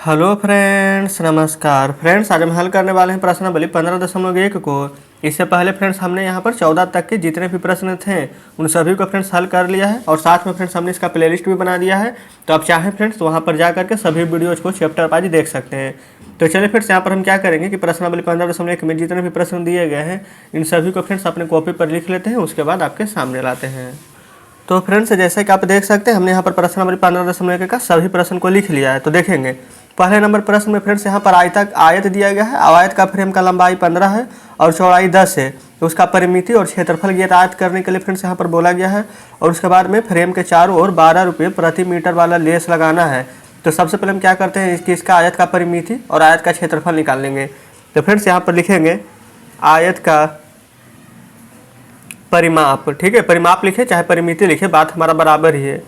Hello friends, नमस्कार friends. आज हम हल करने वाले हैं प्रश्नावली 15.1 को। इससे पहले फ्रेंड्स हमने यहाँ पर 14 तक के जितने भी प्रश्न थे उन सभी को फ्रेंड्स हल कर लिया है और साथ में फ्रेंड्स हमने इसका प्लेलिस्ट भी बना दिया है। तो आप चाहें फ्रेंड्स तो वहाँ पर जा करके सभी वीडियोज़ को चैप्टर वाइज देख सकते हैं। तो चलिए फ्रेंड्स यहाँ पर हम क्या करेंगे कि प्रश्नावली 15.1 में जितने भी प्रश्न दिए गए हैं इन सभी को फ्रेंड्स अपने कॉपी पर लिख लेते हैं, उसके बाद आपके सामने लाते हैं। तो फ्रेंड्स जैसे कि आप देख सकते हैं हमने यहाँ पर प्रश्नावली 15.1 का सभी प्रश्न को लिख लिया है। तो देखेंगे पहले नंबर प्रश्न में फ्रेंड्स यहाँ पर आयत दिया गया है। आयत का फ्रेम का लंबाई 15 है और चौड़ाई 10 है। तो उसका परिमिति और क्षेत्रफल ज्ञात आयत करने के लिए फ्रेंड्स यहाँ पर बोला गया है। और उसके बाद में फ्रेम के चारों ओर 12 रुपये प्रति मीटर वाला लेस लगाना है। तो सबसे पहले हम क्या करते हैं कि इसका आयत का परिमिति और आयत का क्षेत्रफल निकाल लेंगे। तो फ्रेंड्स यहाँ पर लिखेंगे आयत का परिमाप, ठीक है, परिमाप लिखे चाहे परिमिति लिखे, बात हमारा बराबर ही है।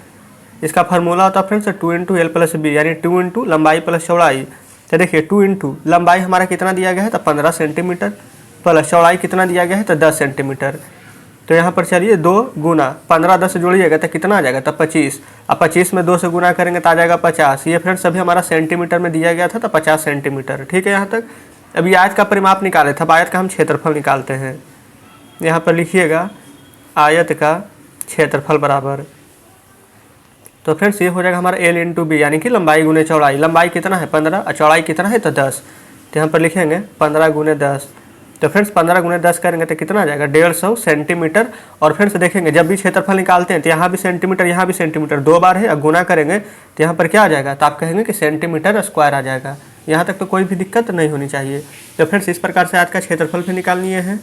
इसका फार्मूला होता है फ्रेंड्स 2 × L + B, यानी 2 × लंबाई प्लस चौड़ाई। तो देखिए 2 × लंबाई हमारा कितना दिया गया है तो 15 सेंटीमीटर प्लस चौड़ाई कितना दिया गया है तो 10 सेंटीमीटर। तो यहाँ पर चलिए 2 गुना 15 10 जोड़िएगा तो कितना आ जाएगा तो 25। अब 25 में 2 से गुना करेंगे तो आ जाएगा 50। ये फ्रेंड्स अभी हमारा सेंटीमीटर में दिया गया था तो 50 सेंटीमीटर, ठीक है। यहाँ तक अभी आयत का परिमाप निकाले थे, अब आयत का हम क्षेत्रफल निकालते हैं। यहाँ पर लिखिएगा आयत का क्षेत्रफल बराबर, तो फ्रेंड्स ये हो जाएगा हमारा L × B, यानी कि लंबाई गुने चौड़ाई। लंबाई कितना है 15 और चौड़ाई कितना है तो 10। तो यहाँ पर लिखेंगे 15 × 10। तो फ्रेंड्स 15 × 10 करेंगे तो कितना आ जाएगा 150 सेंटीमीटर। और फ्रेंड्स देखेंगे जब भी क्षेत्रफल निकालते हैं तो यहाँ भी सेंटीमीटर यहाँ भी सेंटीमीटर 2 बार है। और गुना करेंगे तो यहाँ पर क्या आ जाएगा तो आप कहेंगे कि सेंटीमीटर स्क्वायर आ जाएगा। यहाँ तक तो कोई भी दिक्कत नहीं होनी चाहिए। तो फ्रेंड्स इस प्रकार से आज का क्षेत्रफल भी निकालनी है।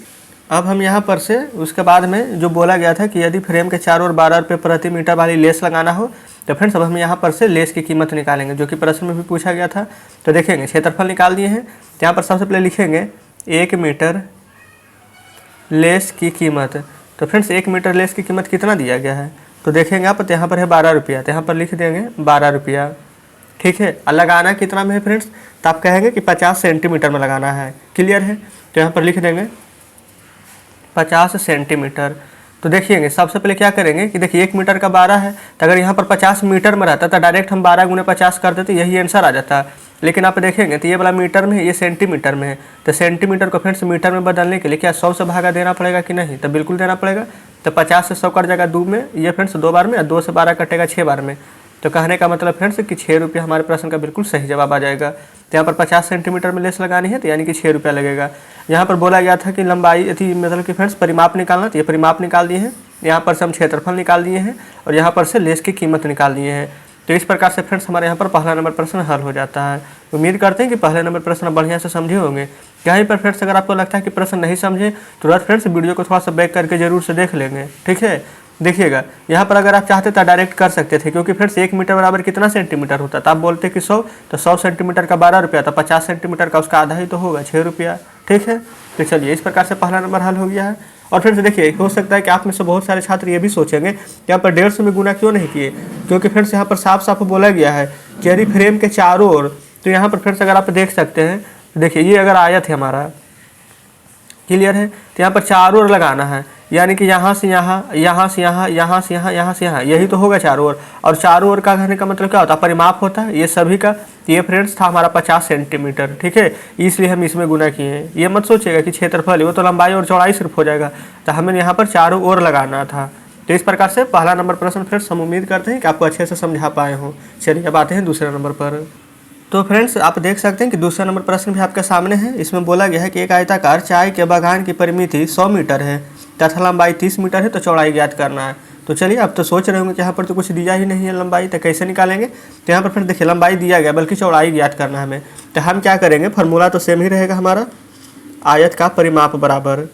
अब हम यहाँ पर से उसके बाद में जो बोला गया था कि यदि फ्रेम के चारों ओर 12 रुपये प्रति मीटर वाली लेस लगाना हो तो फ्रेंड्स अब हम यहाँ पर से लेस की कीमत निकालेंगे, जो कि प्रश्न में भी पूछा गया था। तो देखेंगे क्षेत्रफल निकाल दिए हैं। तो यहाँ पर सबसे पहले लिखेंगे 1 मीटर लेस की कीमत। तो फ्रेंड्स 1 मीटर लेस की कीमत कितना दिया गया है तो देखेंगे आप, तो यहाँ पर है 12 रुपया। तो यहाँ पर लिख देंगे 12 रुपया, ठीक है। और लगाना कितना में है फ्रेंड्स तो आप कहेंगे कि 50 सेंटीमीटर में लगाना है, क्लियर है। तो यहाँ पर लिख देंगे 50 सेंटीमीटर। तो देखिएगा सबसे पहले क्या करेंगे कि देखिए 1 मीटर का 12 है, तो अगर यहाँ पर 50 मीटर में रहता तो डायरेक्ट हम 12 × 50 कर देते, यही आंसर आ जाता। लेकिन आप देखेंगे तो ये वाला मीटर में है, ये सेंटीमीटर में है। तो सेंटीमीटर को फ्रेंड्स मीटर में बदलने के लिए क्या 100 से भागा देना पड़ेगा कि नहीं, तो बिल्कुल देना पड़ेगा। तो 50 से 100 कट जाएगा 2 में, ये फ्रेंड्स 2 बार में, और 2 से 12 कटेगा 6 बार में। तो कहने का मतलब फ्रेंड्स कि 6 रुपये हमारे प्रश्न का बिल्कुल सही जवाब आ जाएगा। तो यहाँ पर 50 सेंटीमीटर में लेस लगानी है तो यानी कि 6 रुपया लगेगा। यहाँ पर बोला गया था कि लंबाई थी, मतलब कि फ्रेंड्स परिमाप निकालना, तो ये परिमाप निकाल दिए हैं। यहाँ पर से हम क्षेत्रफल निकाल दिए हैं और यहाँ पर से लेस की कीमत निकाल दिए हैं। तो इस प्रकार से फ्रेंड्स हमारे यहाँ पर पहला नंबर प्रश्न हल हो जाता है। उम्मीद करते हैं कि पहले नंबर प्रश्न बढ़िया से समझे होंगे। यहीं पर फ्रेंड्स अगर आपको लगता है कि प्रश्न नहीं समझे तुरंत फ्रेंड्स वीडियो को थोड़ा सा बैक करके जरूर से देख लेंगे, ठीक है। देखिएगा यहाँ पर अगर आप चाहते तो डायरेक्ट कर सकते थे, क्योंकि फ्रेंड्स 1 मीटर बराबर कितना सेंटीमीटर होता है, तो आप बोलते कि 100, तो 100 सेंटीमीटर का 12 रुपया, तो 50 सेंटीमीटर का उसका आधा ही तो होगा 6 रुपया, ठीक है। तो चलिए इस प्रकार से पहला नंबर हल हो गया है। और फ्रेंड्स देखिए हो सकता है कि आप में से बहुत सारे छात्र ये भी सोचेंगे कि यहाँ पर 150 में गुना क्यों नहीं किए, क्योंकि फ्रेंड्स यहाँ पर साफ साफ बोला गया है कि यदि फ्रेम के चारों ओर, तो यहाँ पर फ्रेंड्स अगर आप देख सकते हैं, देखिए ये अगर आयत है हमारा, क्लियर है, तो यहाँ पर चारों ओर लगाना है, यानी कि यहाँ से यहाँ, यहाँ से यहाँ, यहाँ से यहाँ, यहाँ से यहाँ, यही तो होगा चारों ओर। और चारों ओर का कहने का मतलब क्या होता है परिमाप होता है ये सभी का। ये फ्रेंड्स था हमारा 50 सेंटीमीटर, ठीक है, इसलिए हम इसमें गुना किए हैं। ये मत सोचिएगा कि क्षेत्रफल है, वो तो लंबाई और चौड़ाई सिर्फ हो जाएगा, तो हमें यहाँ पर चारों ओर लगाना था। तो इस प्रकार से पहला नंबर प्रश्न फ्रेंड्स हम उम्मीद करते हैं कि आपको अच्छे से समझा पाए हों। चलिए अब आते हैं दूसरे नंबर पर। तो फ्रेंड्स आप देख सकते हैं कि दूसरा नंबर प्रश्न भी आपके सामने है। इसमें बोला गया है कि एक आयताकार चाय के बागान की परिमिति 100 मीटर है तथा लंबाई 30 मीटर है, तो चौड़ाई ज्ञात करना है। तो चलिए अब तो सोच रहे होंगे कि यहाँ पर तो कुछ दिया ही नहीं है लंबाई, तो कैसे निकालेंगे। तो यहाँ पर फिर देखिए लंबाई दिया गया, बल्कि चौड़ाई ज्ञात करना है हमें। तो हम क्या करेंगे, फार्मूला तो सेम ही रहेगा हमारा, आयत का परिमाप बराबर,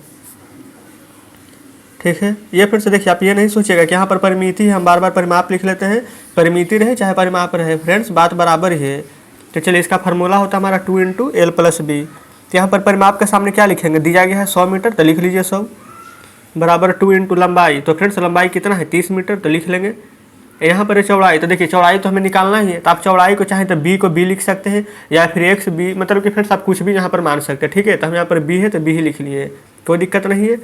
ठीक है। ये फिर से देखिए आप ये नहीं सोचिएगा कि यहाँ पर परिमिति हम बार बार परिमाप लिख लेते हैं, परिमिति रहे चाहे परिमाप रहे फ्रेंड्स बात बराबर ही है। तो चलिए इसका फार्मूला होता है हमारा 2 × L + B। तो यहाँ पर परिमाप के सामने क्या लिखेंगे, दिया गया है 100 मीटर, तो लिख लीजिए 100 बराबर 2 × लंबाई। तो फ्रेंड्स लंबाई कितना है 30 मीटर, तो लिख लेंगे। यहाँ पर चौड़ाई, तो देखिए चौड़ाई तो हमें निकालना ही है, तो आप चौड़ाई को चाहे तो B को B लिख सकते हैं, या फिर x B, मतलब कि फ्रेंड्स आप कुछ भी यहाँ पर मान सकते हैं, ठीक है। तो हम यहाँ पर B है तो B ही लिख लिए, कोई दिक्कत नहीं है।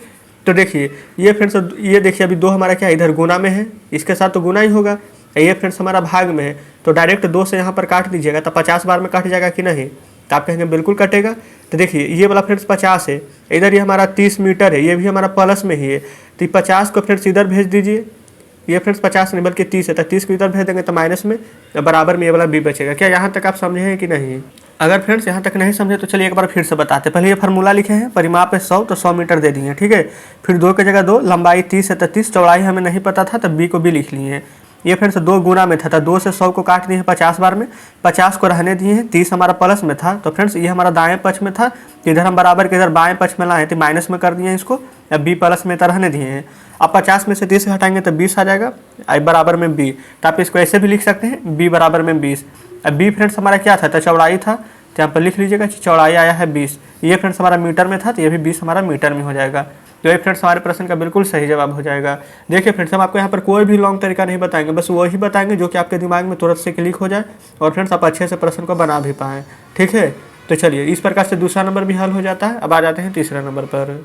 तो देखिए ये फ्रेंड्स, ये देखिए अभी 2 हमारा क्या इधर गुना में है, इसके साथ तो गुना ही होगा। ये फ्रेंड्स हमारा भाग में है, तो डायरेक्ट 2 से यहाँ पर काट दीजिएगा तो 50 बार में कट जाएगा कि नहीं, तो आप कहेंगे बिल्कुल कटेगा। तो देखिए ये वाला फ्रेंड्स 50 है, इधर ये हमारा 30 मीटर है, ये भी हमारा प्लस में ही है, तो 50 को फ्रेंड्स इधर भेज दीजिए। ये फ्रेंड्स 50 नहीं बल्कि 30 है, तो 30 को इधर भेज देंगे तो माइनस में बराबर में ये वाला बी बचेगा। क्या यहाँ तक आप समझे हैं कि नहीं? अगर फ्रेंड्स यहाँ तक नहीं समझे तो चलिए एक बार फिर से बताते। पहले ये फार्मूला लिखे हैं, परिमाप है 100 तो 100 मीटर दे दिए, ठीक है। फिर 2 की जगह 2, लंबाई 30 है तो 30, चौड़ाई हमें नहीं पता था तो बी को भी लिख लिए हैं। ये फ्रेंड्स 2 गुना में था तो 2 से 100 को काट दिए हैं 50 बार में, 50 को रहने दिए हैं, 30 हमारा प्लस में था, तो फ्रेंड्स ये हमारा दाएं पक्ष में था, इधर हम बराबर के इधर बाएं पक्ष में लाए तो माइनस में कर दिए हैं इसको, अब बी प्लस में तो रहने दिए हैं। अब 50 में से 30 हटाएंगे तो 20 आ जाएगा, आई बराबर में बी, तो आप इसको ऐसे भी लिख सकते हैं बी बराबर में 20। अब बी फ्रेंड्स हमारा क्या था, तो चौड़ाई था, तो यहाँ पर लिख लीजिएगा कि चौड़ाई आया है 20। ये फ्रेंड्स हमारा मीटर में था तो ये भी 20 हमारा मीटर में हो जाएगा। तो ये फ्रेंड्स हमारे प्रश्न का बिल्कुल सही जवाब हो जाएगा। देखिए फ्रेंड्स हम आपको यहाँ पर कोई भी लॉन्ग तरीका नहीं बताएंगे, बस वही बताएंगे जो कि आपके दिमाग में तुरंत से क्लिक हो जाए और फ्रेंड्स आप अच्छे से प्रश्न को बना भी पाएँ, ठीक है। तो चलिए इस प्रकार से दूसरा नंबर भी हल हो जाता है। अब आ जाते हैं तीसरा नंबर पर।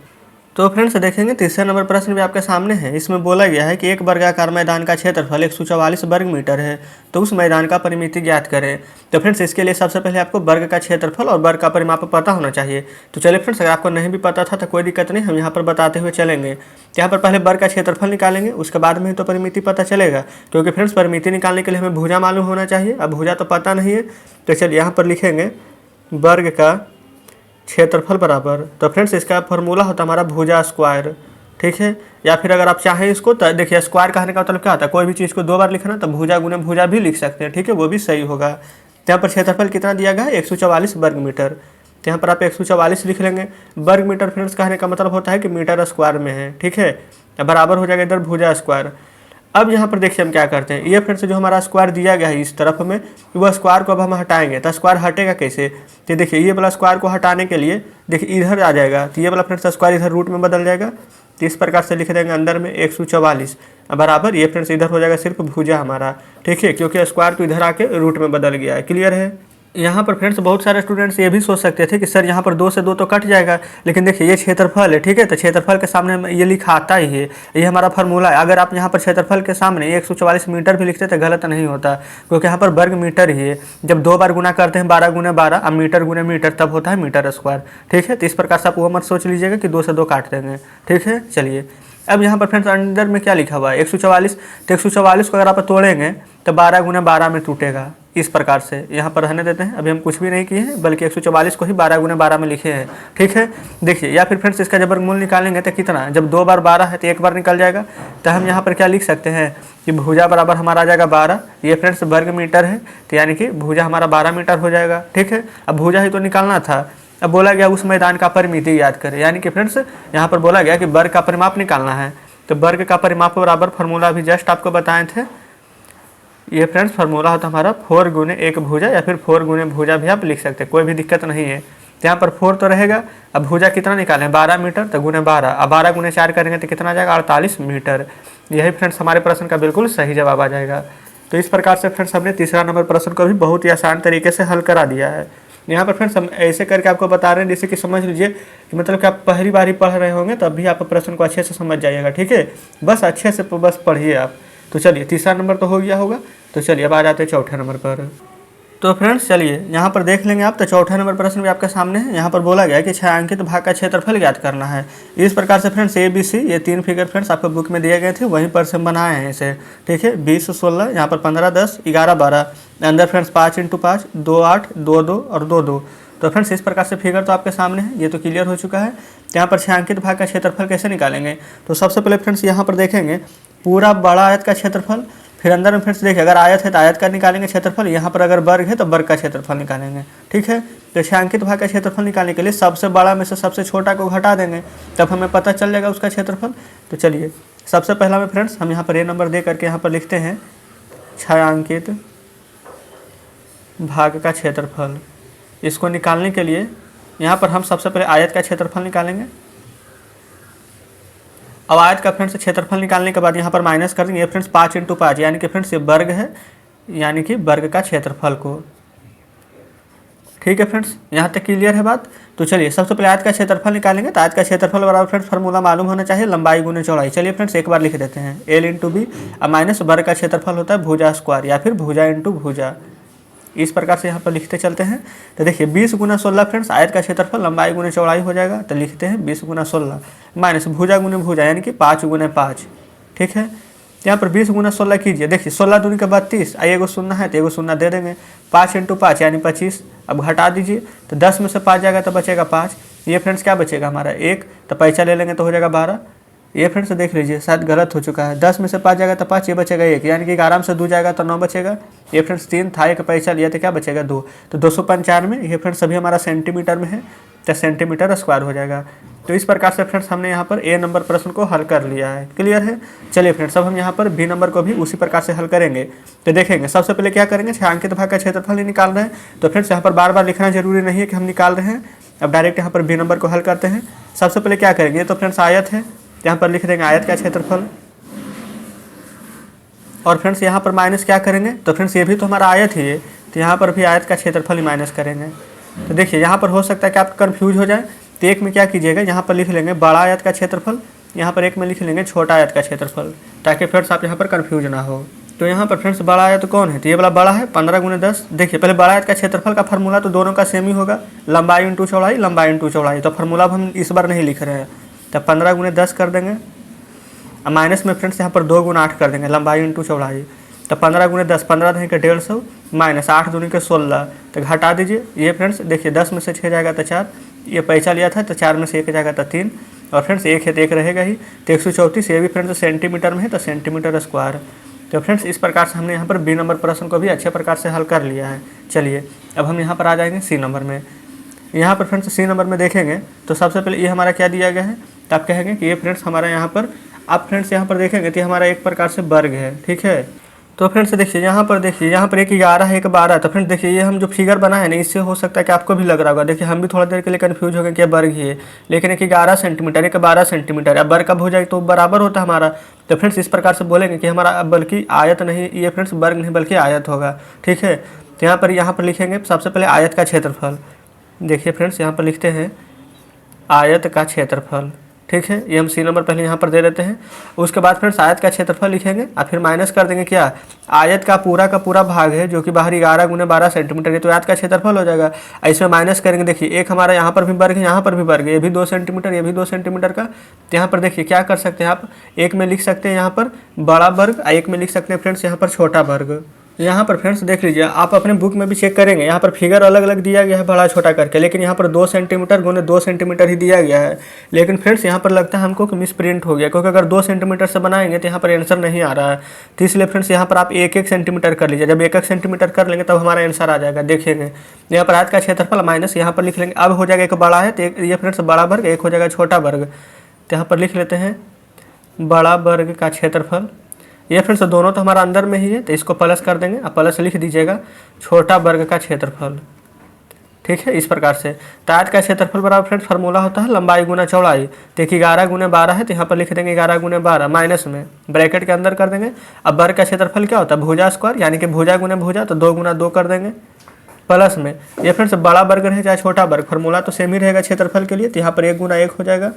तो फ्रेंड्स देखेंगे तीसरा नंबर प्रश्न भी आपके सामने है। इसमें बोला गया है कि एक वर्गाकार मैदान का क्षेत्रफल 144 वर्ग मीटर है, तो उस मैदान का परिमिति ज्ञात करें। तो फ्रेंड्स इसके लिए सबसे पहले आपको वर्ग का क्षेत्रफल और वर्ग का परिमाप पता होना चाहिए। तो चलिए फ्रेंड्स अगर आपको नहीं भी पता था तो कोई दिक्कत नहीं, हम यहाँ पर बताते हुए चलेंगे। यहाँ पर पहले वर्ग का क्षेत्रफल निकालेंगे, उसके बाद में ही तो परिमिति पता चलेगा, क्योंकि फ्रेंड्स परिमिति निकालने के लिए हमें भुजा मालूम होना चाहिए। अब भुजा तो पता नहीं है, तो चलिए यहाँ पर लिखेंगे वर्ग का क्षेत्रफल बराबर, तो फ्रेंड्स इसका फॉर्मूला होता है हमारा भुजा स्क्वायर, ठीक है। या फिर अगर आप चाहें इसको तो देखिए स्क्वायर कहने का मतलब क्या होता है, कोई भी चीज़ को 2 बार लिखना तो भुजा गुने भुजा भी लिख सकते हैं, ठीक है, वो भी सही होगा। तो यहाँ पर क्षेत्रफल कितना दिया गया है 144 वर्ग मीटर, तो यहाँ पर आप 144 लिख लेंगे। वर्ग मीटर फ्रेंड्स कहने का मतलब होता है कि मीटर स्क्वायर में है, ठीक है, बराबर हो जाएगा इधर भुजा स्क्वायर। अब यहाँ पर देखिए हम क्या करते हैं, ये फ्रेंड्स जो हमारा स्क्वायर दिया गया है इस तरफ में, वह स्क्वायर को अब हम हटाएंगे, तो स्क्वायर हटेगा कैसे, तो देखिए ये वाला स्क्वायर को हटाने के लिए देखिए इधर आ जाएगा, तो ये वाला फ्रेंड्स स्क्वायर इधर रूट में बदल जाएगा, तो इस प्रकार से लिख देंगे अंदर में 144 बराबर, ये फ्रेंड्स इधर हो जाएगा सिर्फ भुजा हमारा, ठीक है, क्योंकि स्क्वायर तो इधर आके रूट में बदल गया है। क्लियर है। यहाँ पर फ्रेंड्स बहुत सारे स्टूडेंट्स ये भी सोच सकते थे कि सर यहाँ पर 2 से 2 तो कट जाएगा, लेकिन देखिए ये क्षेत्रफल है, ठीक है, तो क्षेत्रफल के सामने ये लिखा आता ही है, ये हमारा फार्मूला है। अगर आप यहाँ पर क्षेत्रफल के सामने 144 मीटर भी लिखते तो गलत नहीं होता, क्योंकि यहाँ पर वर्ग मीटर ही है। जब 2 बार गुना करते हैं 12 गुने 12, अब मीटर गुने मीटर तब होता है मीटर स्क्वायर, ठीक है। तो इस प्रकार से आप वो मत सोच लीजिएगा कि 2 से 2 काट देंगे, ठीक है। चलिए अब यहाँ पर फ्रेंड्स अंदर में क्या लिखा हुआ है 144, तो 144 को अगर आप तोड़ेंगे तो 12 गुना 12 में टूटेगा, इस प्रकार से यहाँ पर रहने देते हैं। अभी हम कुछ भी नहीं किए हैं, बल्कि 144 को ही 12 गुना 12 में लिखे हैं, ठीक है। देखिए या फिर फ्रेंड्स इसका जब वर्गमूल निकालेंगे तो कितना, जब 2 बार 12 है तो 1 बार निकल जाएगा, तो हम यहाँ पर क्या लिख सकते हैं कि भुजा बराबर हमारा आ जाएगा 12, ये फ्रेंड्स वर्ग मीटर है, तो यानी कि भुजा हमारा 12 मीटर हो जाएगा, ठीक है। अब भुजा ही तो निकालना था, अब बोला गया उस मैदान का परिमिति याद करें, यानी कि फ्रेंड्स यहाँ पर बोला गया कि वर्ग का परिमाप निकालना है, तो वर्ग का परिमाप बराबर फार्मूला भी जस्ट आपको बताए थे। ये फ्रेंड्स फार्मूला होता है हमारा 4 गुने 1 भुजा, या फिर 4 गुने भुजा भी आप लिख सकते हैं, कोई भी दिक्कत नहीं है। तो यहाँ पर 4 तो रहेगा, अब भुजा कितना निकालें 12 मीटर, तो गुने 12, अब 12 गुने 4 करेंगे तो कितना आ जाएगा 48 मीटर। यही फ्रेंड्स हमारे प्रश्न का बिल्कुल सही जवाब आ जाएगा। तो इस प्रकार से फ्रेंड्स हमने तीसरा नंबर प्रश्न को भी बहुत ही आसान तरीके से हल करा दिया है। यहाँ पर फ्रेंड्स हम ऐसे करके आपको बता रहे हैं जैसे कि समझ लीजिए कि मतलब कि आप पहली बार ही पढ़ रहे होंगे तब भी आप प्रश्न को अच्छे से समझ जाइएगा, ठीक है। बस अच्छे से बस पढ़िए आप। तो चलिए तीसरा नंबर तो हो गया होगा, तो चलिए अब आ जाते हैं चौथे नंबर पर। तो फ्रेंड्स चलिए यहाँ पर देख लेंगे आप, तो चौथा नंबर प्रश्न भी आपके सामने है। यहाँ पर बोला गया कि छायांकित भाग का क्षेत्रफल ज्ञात करना है। इस प्रकार से फ्रेंड्स ABC ये 3 फिगर फ्रेंड्स आपको बुक में दिए गए थे, वहीं पर से हम बनाए हैं इसे, ठीक है। 20 16, यहाँ पर 15 10 11 12, अंदर फ्रेंड्स 5 × 5 2 8 2 2 और 2 2। तो फ्रेंड्स इस प्रकार से फिगर तो आपके सामने है, ये तो क्लियर हो चुका है। यहाँ पर छायांकित भाग का क्षेत्रफल कैसे निकालेंगे, तो सबसे पहले फ्रेंड्स यहाँ पर देखेंगे पूरा बड़ा आयत का क्षेत्रफल, फिर अंदर में फ्रेंड्स देखिए अगर आयत है तो आयत का निकालेंगे क्षेत्रफल, यहाँ पर अगर वर्ग है तो वर्ग का क्षेत्रफल निकालेंगे, ठीक है। तो छायांकित भाग का क्षेत्रफल निकालने के लिए सबसे बड़ा में से सबसे छोटा को घटा देंगे, तब हमें पता चल जाएगा उसका क्षेत्रफल। तो चलिए सबसे पहला में फ्रेंड्स हम यहाँ पर ये नंबर दे करके यहाँ पर लिखते हैं छायांकित भाग का क्षेत्रफल। इसको निकालने के लिए यहाँ पर हम सबसे पहले आयत का क्षेत्रफल निकालेंगे। अब आयत का फ्रेंड्स क्षेत्रफल निकालने के बाद यहाँ पर माइनस कर देंगे, ये फ्रेंड्स 5 × 5 यानी कि फ्रेंड्स ये वर्ग है, यानी कि वर्ग का क्षेत्रफल को ठीक है फ्रेंड्स, यहाँ तक क्लियर है बात। तो चलिए सबसे पहले आयत का क्षेत्रफल निकालेंगे। तो आयत का क्षेत्रफल बराबर फ्रेंड्स फार्मूला मालूम होना चाहिए लंबाई गुने चौड़ाई। चलिए फ्रेंड्स एक बार लिख देते हैं, एल इंटू बी अब माइनस वर्ग का क्षेत्रफल होता है भुजा स्क्वायर या फिर भुजा इंटू भुजा। इस प्रकार से यहाँ पर लिखते चलते हैं। तो देखिए 20 गुना 16 फ्रेंड्स आयत का क्षेत्रफल लंबाई गुने चौड़ाई हो जाएगा। तो लिखते हैं 20 गुना 16 माइनस भुजा गुने भुजा यानी कि 5 गुने 5। ठीक है, यहाँ पर 20 गुना 16 कीजिए। देखिए 16 दूनी का 32, एगो शून्य है तो एगो शून्य दे देंगे। 5 इंटू 5 यानी 25। अब घटा दीजिए तो 10 में से 5 जाएगा तो बचेगा 5। ये फ्रेंड्स क्या बचेगा हमारा 1, तो पैसा ले लेंगे तो हो जाएगा 12। ये फ्रेंड्स देख लीजिए शायद गलत हो चुका है। 10 में से 5 जाएगा तो 5, ये बचेगा 1 यानी कि आराम से 2 जाएगा तो 9 बचेगा। ये फ्रेंड्स 3 था, एक पैसा लिया तो क्या बचेगा 2। तो 295 ये फ्रेंड्स सभी हमारा सेंटीमीटर में है तो सेंटीमीटर स्क्वायर हो जाएगा। तो इस प्रकार से फ्रेंड्स हमने यहाँ पर ए नंबर प्रश्न को हल कर लिया है। क्लियर है। चलिए फ्रेंड्स अब हम यहाँ पर बी नंबर को भी उसी प्रकार से हल करेंगे। तो देखेंगे सबसे पहले क्या करेंगे, छायांकित भाग का क्षेत्रफल ही निकाल रहे हैं। तो फ्रेंड्स यहाँ पर बार बार लिखना जरूरी नहीं है कि हम निकाल रहे हैं। अब डायरेक्ट यहाँ पर बी नंबर को हल करते हैं। सबसे पहले क्या करेंगे, तो फ्रेंड्स आयत है, यहाँ पर लिख देंगे आयत का क्षेत्रफल। और फ्रेंड्स यहाँ पर माइनस क्या करेंगे, तो फ्रेंड्स ये भी तो हमारा आयत ही है, तो यहाँ पर भी आयत का क्षेत्रफल ही माइनस करेंगे। तो देखिए यहाँ पर हो सकता है कि आप कंफ्यूज हो जाए। तो एक में क्या कीजिएगा, यहाँ पर लिख लेंगे बड़ा आयत का क्षेत्रफल, यहाँ पर एक में लिख लेंगे छोटा आयत का क्षेत्रफल, ताकि फ्रेंड्स आप यहाँ पर कंफ्यूज ना हो। तो यहाँ पर फ्रेंड्स बड़ा आयत कौन है, तो ये वाला बड़ा है 15 गुने 10। देखिए पहले बड़ा आयत का क्षेत्रफल का फार्मूला तो दोनों का सेम ही होगा, लंबाई इंटू चौड़ाई, लंबाई इंटू चौड़ाई। तो फार्मूला हम इस बार नहीं लिख रहे हैं। तो 15 गुने 10 कर देंगे। अब माइनस में फ्रेंड्स यहाँ पर 2 गुना 8 कर देंगे, लंबाई इंटू चौड़ाई। तो 15 गुने 10, 15 दूनी के 150 माइनस 8 दूनी के 16। तो घटा दीजिए। ये फ्रेंड्स देखिए 10 में से 6 जाएगा तो 4, ये पैसा लिया था तो 4 में से 1 जाएगा तो 3, और फ्रेंड्स 1 है तो 1 रहेगा ही। तो 134 ये भी फ्रेंड्स सेंटीमीटर में है तो सेंटीमीटर स्क्वायर। तो फ्रेंड्स इस प्रकार से हमने यहाँ पर बी नंबर प्रश्न को भी अच्छे प्रकार से हल कर लिया है। चलिए अब हम यहाँ पर आ जाएंगे सी नंबर में। यहाँ पर फ्रेंड्स सी नंबर में देखेंगे तो सबसे पहले ये हमारा क्या दिया गया है, तो आप कहेंगे कि ये फ्रेंड्स हमारा यहाँ पर, आप फ्रेंड्स यहाँ पर देखेंगे तो हमारा एक प्रकार से वर्ग है। ठीक है, तो फ्रेंड्स देखिए यहाँ पर एक 11 है एक 12। तो फ्रेंड्स देखिए ये हम जो फिगर बना है ना, इससे हो सकता है कि आपको भी लग रहा होगा। देखिए हम भी थोड़ा देर के लिए कंफ्यूज हो गए कि वर्ग ही है, लेकिन एक 11 सेंटीमीटर एक 12 सेंटीमीटर। अब वर्ग कब हो जाए तो बराबर होता है हमारा। तो फ्रेंड्स इस प्रकार से बोलेंगे कि हमारा अब बल्कि आयत नहीं, ये फ्रेंड्स वर्ग नहीं बल्कि आयत होगा। ठीक है, तो यहाँ पर लिखेंगे सबसे पहले आयत का क्षेत्रफल। देखिए फ्रेंड्स यहाँ पर लिखते हैं आयत का क्षेत्रफल। ठीक है, ये हम सी नंबर पहले यहाँ पर दे देते हैं। उसके बाद फ्रेंड्स आयत का क्षेत्रफल लिखेंगे और फिर माइनस कर देंगे क्या, आयत का पूरा भाग है जो कि बाहर 11 गुने 12 सेंटीमीटर है, तो आयत का क्षेत्रफल हो जाएगा। इसमें माइनस करेंगे। देखिए एक हमारा यहाँ पर भी वर्ग है, यहाँ पर भी वर्ग है, ये भी 2 सेंटीमीटर ये भी 2 सेंटीमीटर का। तो यहाँ पर देखिए क्या कर सकते हैं आप, एक में लिख सकते हैं यहाँ पर बड़ा वर्ग, एक में लिख सकते हैं फ्रेंड्स यहाँ पर छोटा वर्ग। यहाँ पर फ्रेंड्स देख लीजिए, आप अपने बुक में भी चेक करेंगे, यहाँ पर फिगर अलग अलग दिया गया है बड़ा छोटा करके, लेकिन यहाँ पर 2 सेंटीमीटर गुने 2 सेंटीमीटर ही दिया गया है। लेकिन फ्रेंड्स यहाँ पर लगता है हमको कि मिस प्रिंट हो गया, क्योंकि अगर 2 सेंटीमीटर से बनाएंगे तो यहाँ पर आंसर नहीं आ रहा है। तो इसलिए फ्रेंड्स यहाँ पर आप 1-1 सेंटीमीटर कर लीजिए। जब 1-1 सेंटीमीटर कर लेंगे तब हमारा आंसर आ जाएगा। देखेंगे यहाँ पर आयत का क्षेत्रफल माइनस यहाँ पर लिख लेंगे। अब हो जाएगा एक बड़ा है तो ये फ्रेंड्स बड़ा वर्ग, एक हो जाएगा छोटा वर्ग। तो यहाँ पर लिख लेते हैं बड़ा वर्ग का क्षेत्रफल। ये फ्रेंड्स दोनों तो हमारा अंदर में ही है, तो इसको प्लस कर देंगे। अब प्लस लिख दीजिएगा छोटा वर्ग का क्षेत्रफल। ठीक है, इस प्रकार से। तो आयत का क्षेत्रफल बराबर फ्रेंड्स फार्मूला होता है लंबाई गुना चौड़ाई। तो 11 गुने 12 है, तो यहाँ पर लिख देंगे 11 गुने 12 माइनस में ब्रैकेट के अंदर कर देंगे। अब वर्ग का क्षेत्रफल क्या होता है, भुजा स्क्वायर, यानी कि भुजा गुने भुजा, तो 2 गुना 2 कर देंगे प्लस में। ये फ्रेंड्स बड़ा वर्ग रहे चाहे छोटा वर्ग, फार्मूला तो सेम ही रहेगा क्षेत्रफल के लिए। तो यहाँ पर 1 गुना 1 हो जाएगा।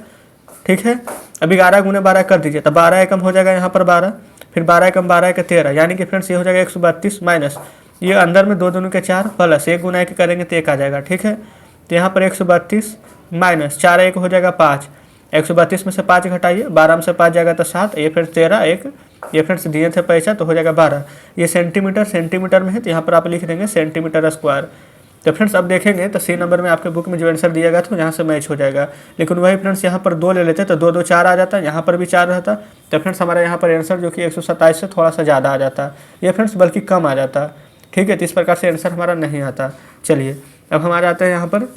ठीक है, अभी 11 गुने 12 कर दीजिए, तो 12 एकम हो जाएगा यहाँ पर 12, फिर 12 एकम 12 के 13, यानी कि फ्रेंड्स ये हो जाएगा 132 माइनस ये अंदर में 2 दूनी के 4 प्लस 1 गुना 1 करेंगे तो 1 आ जाएगा। ठीक है, तो यहाँ पर 132 माइनस 4 1 हो जाएगा 5। 132 में से 5 घटाइए, 12 में से 5 जाएगा तो 7, ये फ्रेंड्स 13 1, ये फ्रेंड्स दिए थे पैसा तो हो जाएगा 12। ये सेंटीमीटर में है, तो यहाँ पर आप लिख देंगे सेंटीमीटर स्क्वायर। तो फ्रेंड्स अब देखेंगे तो सी नंबर में आपके बुक में जो आंसर दिया गया था यहाँ से मैच हो जाएगा। लेकिन वही फ्रेंड्स यहाँ पर 2 ले लेते तो 2 2 4 आ जाता, यहाँ पर भी 4 रहता। तो फ्रेंड्स हमारा यहाँ पर आंसर जो कि 127 से थोड़ा सा ज़्यादा आ जाता, ये फ्रेंड्स बल्कि कम आ जाता। ठीक है, तो इस प्रकार से आंसर हमारा नहीं आता। चलिए अब हम आ जाते हैं यहाँ पर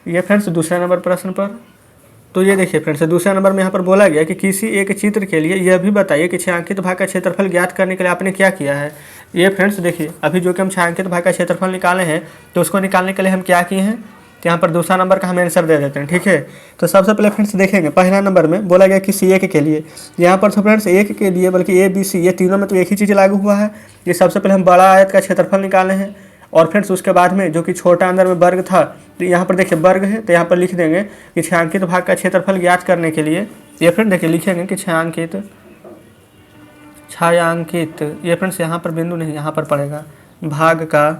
ये फ्रेंड्स दूसरे नंबर प्रश्न पर। तो ये देखिए फ्रेंड्स दूसरे नंबर में यहाँ पर बोला गया कि किसी एक चित्र के लिए यह भी बताइए कि छायांकित भाग का क्षेत्रफल ज्ञात करने के लिए आपने क्या किया है। ये फ्रेंड्स देखिए अभी जो कि हम छायांकित भाग का क्षेत्रफल निकाले हैं, तो उसको निकालने के लिए हम क्या किए हैं, तो यहाँ पर दूसरा नंबर का हम आंसर दे देते हैं। ठीक है, तो सबसे पहले फ्रेंड्स देखेंगे पहला नंबर में बोला गया किसी एक के लिए, यहाँ पर तो फ्रेंड्स एक के लिए बल्कि A B C ये तीनों में तो एक ही चीज़ लागू हुआ है। ये सबसे पहले हम बड़ा आयत का क्षेत्रफल निकाले हैं और फ्रेंड्स उसके बाद में जो कि छोटा अंदर में वर्ग था, तो यहाँ पर देखिए वर्ग है, तो यहाँ पर लिख देंगे कि छायांकित भाग का क्षेत्रफल ज्ञात करने के लिए ये फ्रेंड देखिए लिखेंगे कि छायांकित ये फ्रेंड्स यहाँ पर बिंदु नहीं, यहाँ पर पड़ेगा, भाग का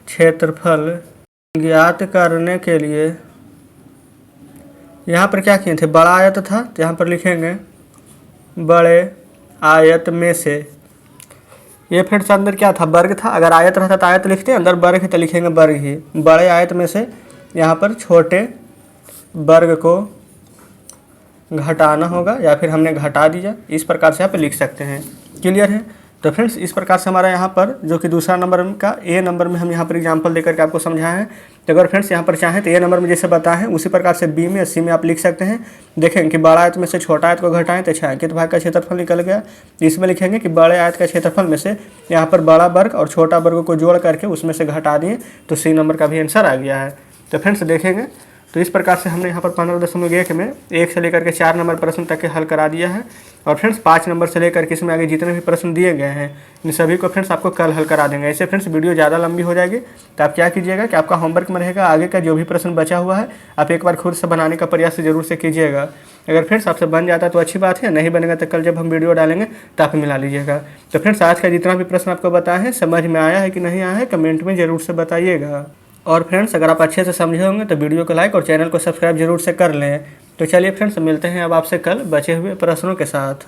क्षेत्रफल ज्ञात करने के लिए यहाँ पर क्या किए थे, बड़ा आयत था, तो यहाँ पर लिखेंगे बड़े आयत में से, ये फ्रेंड्स अंदर क्या था, वर्ग था, अगर आयत रहता तो आयत लिखते, अंदर वर्ग है तो लिखेंगे वर्ग ही, बड़े आयत में से यहाँ पर छोटे वर्ग को घटाना होगा, या फिर हमने घटा दिया, इस प्रकार से यहाँ पे लिख सकते हैं। क्लियर है। तो फ्रेंड्स इस प्रकार से हमारा यहाँ पर जो कि दूसरा नंबर का ए नंबर में हम यहाँ पर एग्जांपल देकर के आपको समझाए हैं। तो अगर फ्रेंड्स यहाँ पर चाहें तो ए नंबर में जैसे बताएं उसी प्रकार से बी में सी में आप लिख सकते हैं। देखें कि बड़ा आयत में से छोटा आयत को घटाएं तो छायांकित भाग का क्षेत्रफल निकल गया। इसमें लिखेंगे कि बड़े आयत का क्षेत्रफल में से यहाँ पर बड़ा वर्ग और छोटा वर्ग को जोड़ करके उसमें से घटा दिए, तो सी नंबर का भी आंसर आ गया है। तो फ्रेंड्स देखेंगे तो इस प्रकार से हमने यहाँ पर 15.1 में 1 से लेकर के 4 नंबर प्रश्न तक के हल करा दिया है। और फ्रेंड्स 5 नंबर से लेकर के इसमें आगे जितने भी प्रश्न दिए गए हैं इन सभी को फ्रेंड्स आपको कल हल करा देंगे। ऐसे फ्रेंड्स वीडियो ज़्यादा लंबी हो जाएगी, तो आप क्या कीजिएगा कि आपका होमवर्क में रहेगा आगे का जो भी प्रश्न बचा हुआ है आप एक बार खुद से बनाने का प्रयास जरूर से कीजिएगा। अगर फ्रेंड्स आपसे बन जाता है तो अच्छी बात है, नहीं बनेगा तो कल जब हम वीडियो डालेंगे तो आप मिला लीजिएगा। तो फ्रेंड्स आज का जितना भी प्रश्न आपको बताया है समझ में आया है कि नहीं आया है कमेंट में ज़रूर से बताइएगा। और फ्रेंड्स अगर आप अच्छे से समझे होंगे तो वीडियो को लाइक और चैनल को सब्सक्राइब जरूर से कर लें। तो चलिए फ्रेंड्स मिलते हैं अब आपसे कल बचे हुए प्रश्नों के साथ।